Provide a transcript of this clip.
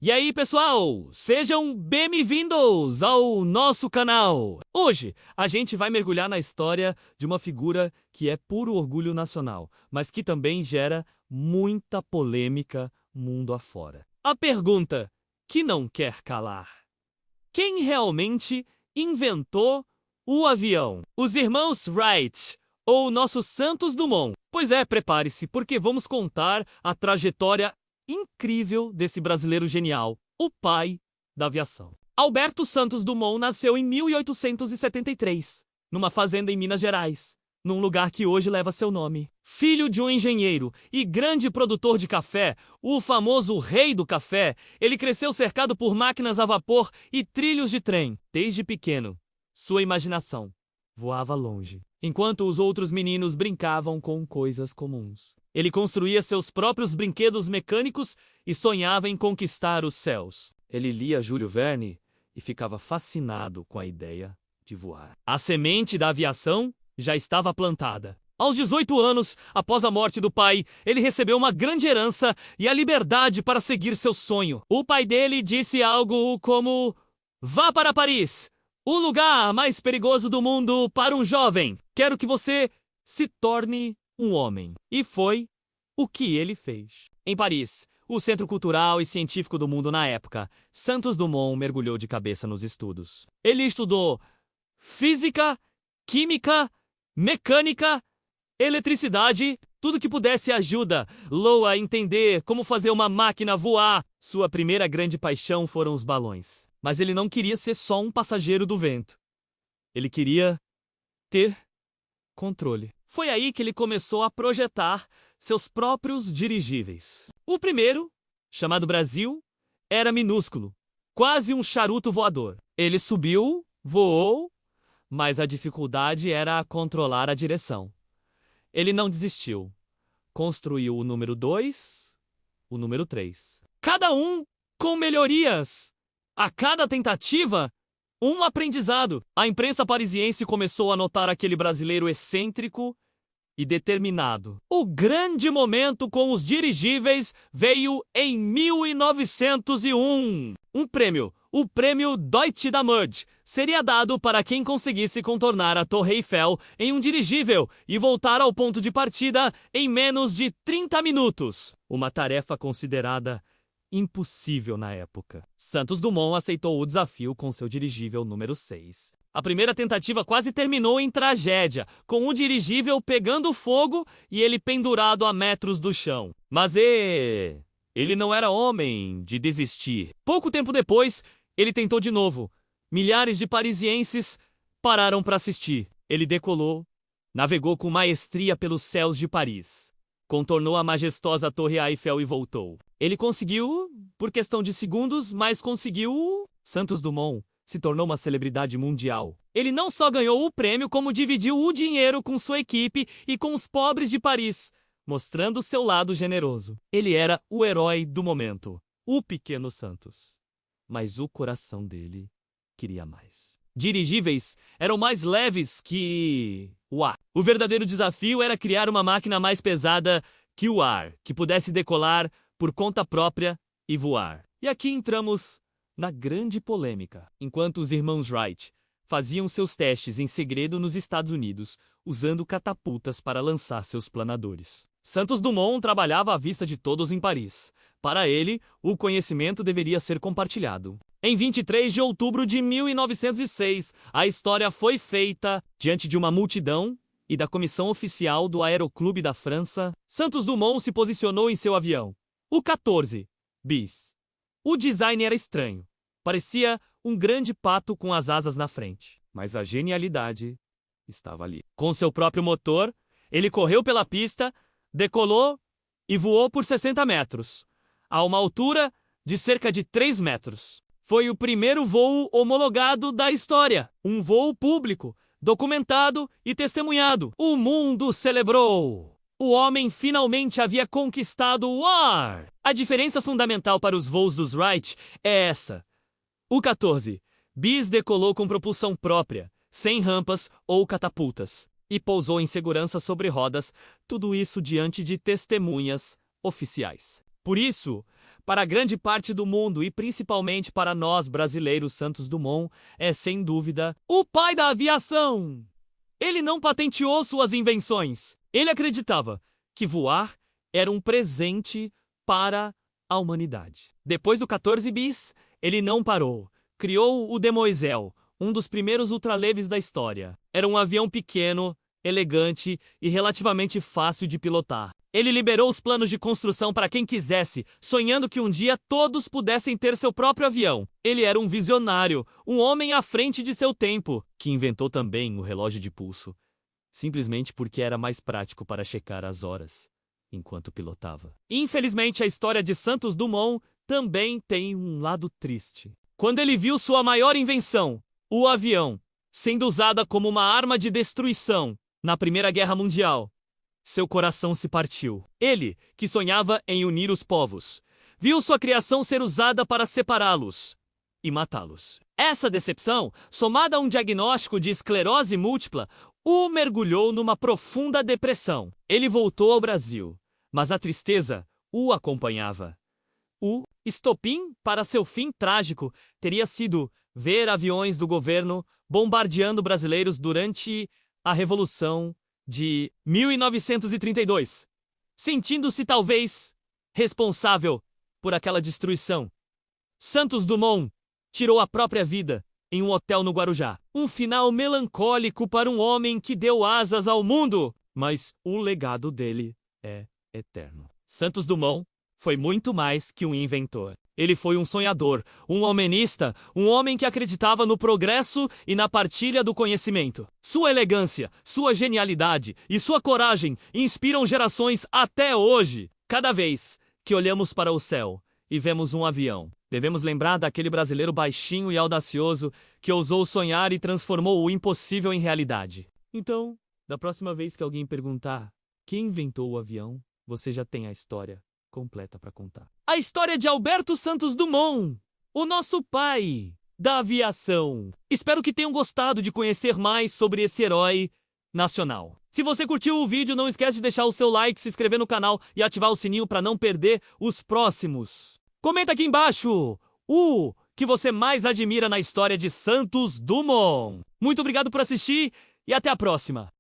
E aí, pessoal, sejam bem-vindos ao nosso canal. Hoje, a gente vai mergulhar na história de uma figura que é puro orgulho nacional, mas que também gera muita polêmica mundo afora. A pergunta que não quer calar: quem realmente inventou o avião? Os irmãos Wright ou o nosso Santos Dumont? Pois é, prepare-se, porque vamos contar a trajetória incrível desse brasileiro genial, o pai da aviação. Alberto Santos Dumont nasceu em 1873, numa fazenda em Minas Gerais, num lugar que hoje leva seu nome. Filho de um engenheiro e grande produtor de café, o famoso rei do café, ele cresceu cercado por máquinas a vapor e trilhos de trem. Desde pequeno, sua imaginação voava longe, enquanto os outros meninos brincavam com coisas comuns. Ele construía seus próprios brinquedos mecânicos e sonhava em conquistar os céus. Ele lia Júlio Verne e ficava fascinado com a ideia de voar. A semente da aviação já estava plantada. Aos 18 anos, após a morte do pai, ele recebeu uma grande herança e a liberdade para seguir seu sonho. O pai dele disse algo como: "Vá para Paris, o lugar mais perigoso do mundo para um jovem. Quero que você se torne um homem." E foi o que ele fez. Em Paris, o centro cultural e científico do mundo na época, Santos Dumont mergulhou de cabeça nos estudos. Ele estudou física, química, mecânica, eletricidade, tudo que pudesse ajudá-lo a entender como fazer uma máquina voar. Sua primeira grande paixão foram os balões. Mas ele não queria ser só um passageiro do vento. Ele queria ter controle. Foi aí que ele começou a projetar seus próprios dirigíveis. O primeiro, chamado Brasil, era minúsculo, quase um charuto voador. Ele subiu, voou, mas a dificuldade era controlar a direção. Ele não desistiu. Construiu o número 2, o número 3. Cada um com melhorias. A cada tentativa, um aprendizado. A imprensa parisiense começou a notar aquele brasileiro excêntrico e determinado. O grande momento com os dirigíveis veio em 1901. Um prêmio, o Prêmio Deutsche Dammerge, seria dado para quem conseguisse contornar a Torre Eiffel em um dirigível e voltar ao ponto de partida em menos de 30 minutos. Uma tarefa considerada impossível na época. Santos Dumont aceitou o desafio com seu dirigível número 6. A primeira tentativa quase terminou em tragédia, com o dirigível pegando fogo e ele pendurado a metros do chão. Mas ele não era homem de desistir. Pouco tempo depois, ele tentou de novo. Milhares de parisienses pararam para assistir. Ele decolou, navegou com maestria pelos céus de Paris, contornou a majestosa Torre Eiffel e voltou. Ele conseguiu, por questão de segundos, mas conseguiu. Santos Dumont se tornou uma celebridade mundial. Ele não só ganhou o prêmio, como dividiu o dinheiro com sua equipe e com os pobres de Paris, mostrando seu lado generoso. Ele era o herói do momento, o pequeno Santos. Mas o coração dele queria mais. Dirigíveis eram mais leves que o ar. O verdadeiro desafio era criar uma máquina mais pesada que o ar, que pudesse decolar por conta própria e voar. E aqui entramos na grande polêmica. Enquanto os irmãos Wright faziam seus testes em segredo nos Estados Unidos, usando catapultas para lançar seus planadores, Santos Dumont trabalhava à vista de todos em Paris. Para ele, o conhecimento deveria ser compartilhado. Em 23 de outubro de 1906, a história foi feita diante de uma multidão e da comissão oficial do Aeroclube da França. Santos Dumont se posicionou em seu avião, o 14 bis. O design era estranho. Parecia um grande pato com as asas na frente. Mas a genialidade estava ali. Com seu próprio motor, ele correu pela pista, decolou e voou por 60 metros, a uma altura de cerca de 3 metros. Foi o primeiro voo homologado da história. Um voo público, documentado e testemunhado. O mundo celebrou. O homem finalmente havia conquistado o ar. A diferença fundamental para os voos dos Wright é essa. O 14 bis decolou com propulsão própria, sem rampas ou catapultas, e pousou em segurança sobre rodas, tudo isso diante de testemunhas oficiais. Por isso, para grande parte do mundo e principalmente para nós brasileiros, Santos Dumont é, sem dúvida, o pai da aviação. Ele não patenteou suas invenções. Ele acreditava que voar era um presente para a humanidade. Depois do 14 bis, ele não parou. Criou o Demoiselle, um dos primeiros ultraleves da história. Era um avião pequeno, elegante e relativamente fácil de pilotar. Ele liberou os planos de construção para quem quisesse, sonhando que um dia todos pudessem ter seu próprio avião. Ele era um visionário, um homem à frente de seu tempo, que inventou também o relógio de pulso, simplesmente porque era mais prático para checar as horas enquanto pilotava. Infelizmente, a história de Santos Dumont também tem um lado triste. Quando ele viu sua maior invenção, o avião, sendo usada como uma arma de destruição na Primeira Guerra Mundial, seu coração se partiu. Ele, que sonhava em unir os povos, viu sua criação ser usada para separá-los e matá-los. Essa decepção, somada a um diagnóstico de esclerose múltipla, o mergulhou numa profunda depressão. Ele voltou ao Brasil, mas a tristeza o acompanhava. O estopim para seu fim trágico teria sido ver aviões do governo bombardeando brasileiros durante a Revolução de 1932, sentindo-se talvez responsável por aquela destruição. Santos Dumont tirou a própria vida em um hotel no Guarujá. Um final melancólico para um homem que deu asas ao mundo, mas o legado dele é eterno. Santos Dumont foi muito mais que um inventor. Ele foi um sonhador, um humanista, um homem que acreditava no progresso e na partilha do conhecimento. Sua elegância, sua genialidade e sua coragem inspiram gerações até hoje. Cada vez que olhamos para o céu e vemos um avião, devemos lembrar daquele brasileiro baixinho e audacioso que ousou sonhar e transformou o impossível em realidade. Então, da próxima vez que alguém perguntar quem inventou o avião, você já tem a história completa para contar. A história de Alberto Santos Dumont, o nosso pai da aviação. Espero que tenham gostado de conhecer mais sobre esse herói nacional. Se você curtiu o vídeo, não esquece de deixar o seu like, se inscrever no canal e ativar o sininho para não perder os próximos. Comenta aqui embaixo o que você mais admira na história de Santos Dumont. Muito obrigado por assistir e até a próxima.